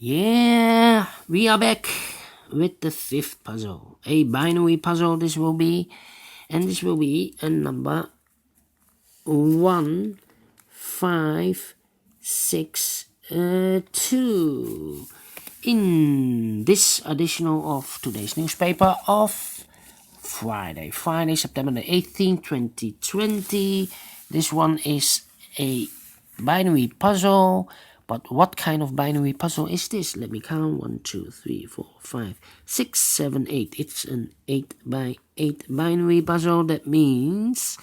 Yeah, we are back with the fifth puzzle. A binary puzzle this will be, and this will be a number 1, 5, 6, 2. In this edition of today's newspaper of Friday, September the 18th, 2020. This one is a binary puzzle. But what kind of binary puzzle is this? Let me count. 1, 2, 3, 4, 5, 6, 7, 8. It's an 8 by 8 binary puzzle. That means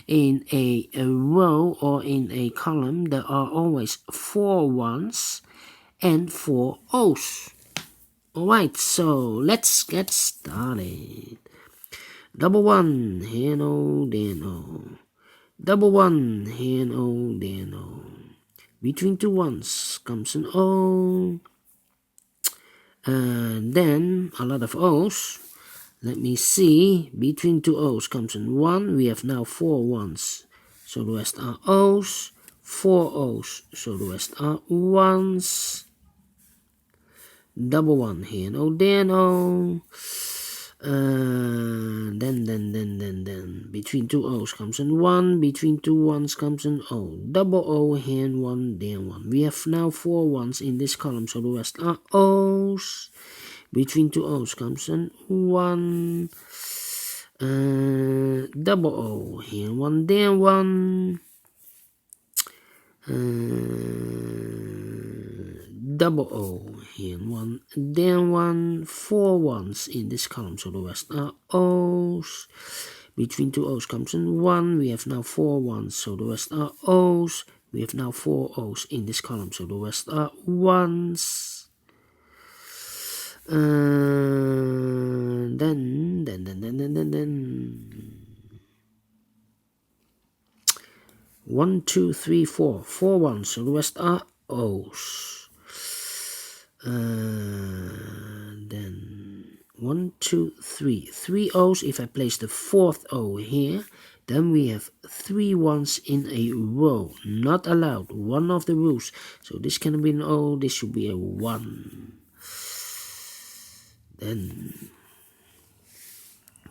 in a row or in a column there are always 4 ones and 4 O's. Alright, so let's get started. Double 1, here no, there no. Double 1, here no, there no. Between 2 ones comes an O. And then a lot of O's. Let me see. Between 2 O's comes an 1. We have now 4 ones. So the rest are O's. 4 O's. So the rest are ones. Double 1 here no, there no. Then between 2 O's comes an 1, between 2 ones comes an O. Double O here and 1, there 1. We have now 4 ones in this column, so the rest are O's. Between 2 O's comes an 1. Double O here 1, there 1. Double O here 1, there 1. 4 ones in this column, so the rest are O's. Between 2 O's comes an 1. We have now 4 ones, so the rest are O's. We have now 4 O's in this column, so the rest are ones. Then 1, 2, 3, 4. 4 ones, so the rest are O's. Then 1, 2, 3. 3 O's. If I place the 4th O here, then we have 3 ones in a row. Not allowed. One of the rules. So this cannot be an O. This should be a 1. Then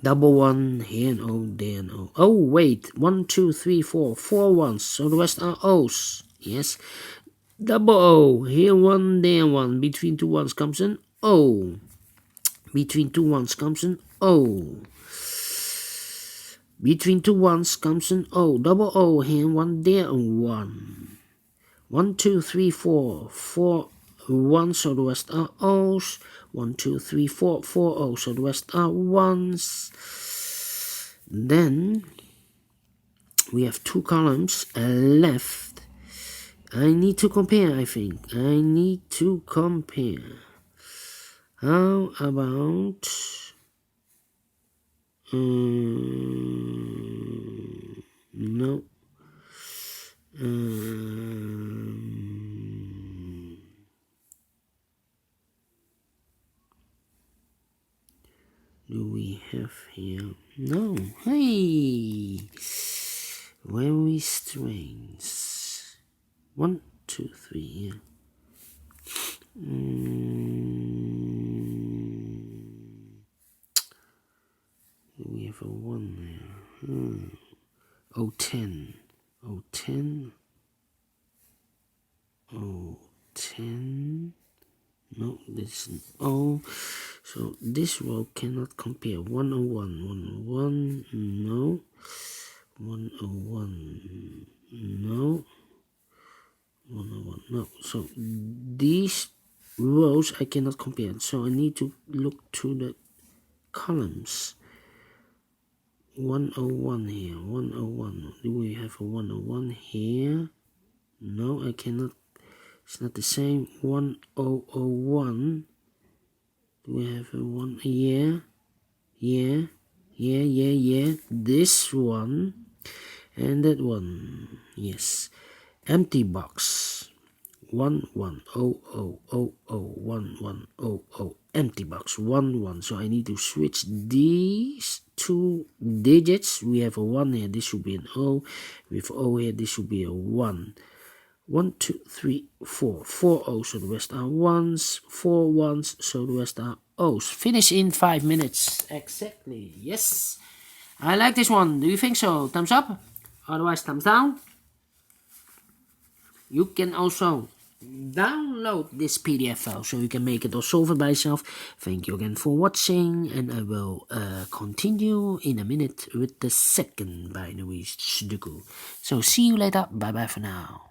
double 1 here and O, there and O. Oh wait, 1, 2, 3, 4. 4 ones. So the rest are O's. Yes. Double O, here 1, there 1. Between 2 ones comes an O. Between 2 ones comes an O. Between 2 ones comes an O. Double O, here 1, there 1. 1, 2, 3, 4. 4 ones, so the rest are O's. 1, 2, 3, 4. 4 O's, so the rest are ones. Then we have 2 columns left. I need to compare, I think. I need to compare. How about... no. Do we have here? No. Hey! Very strange. 1, 2, 3 here. We have a 1 there. O 10. O 10. O 10. No, this is an O. So this row cannot compare. 101. 101. No. 101. No. 101. No. So these rows I cannot compare. So I need to look to the columns. 101 here. 101. Do we have a 101 here? No, I cannot. It's not the same. 1001. Do we have a 1 here? Yeah. This one and that one. Yes. Empty box. 1100001100. Empty box. 11. So I need to switch these 2 digits. We have a 1 here. This should be an O. We have O here. This should be a 1. 1, 2, 3, 4. 4 O's, so the rest are 1s. 4 1s, so the rest are O's. Finish in 5 minutes. Exactly. Yes. I like this one. Do you think so? Thumbs up? Otherwise, thumbs down. You can also download this PDF file so you can make it or solve it by yourself. Thank you again for watching, and I will continue in a minute with the second Binary Sudoku. So see you later. Bye bye for now.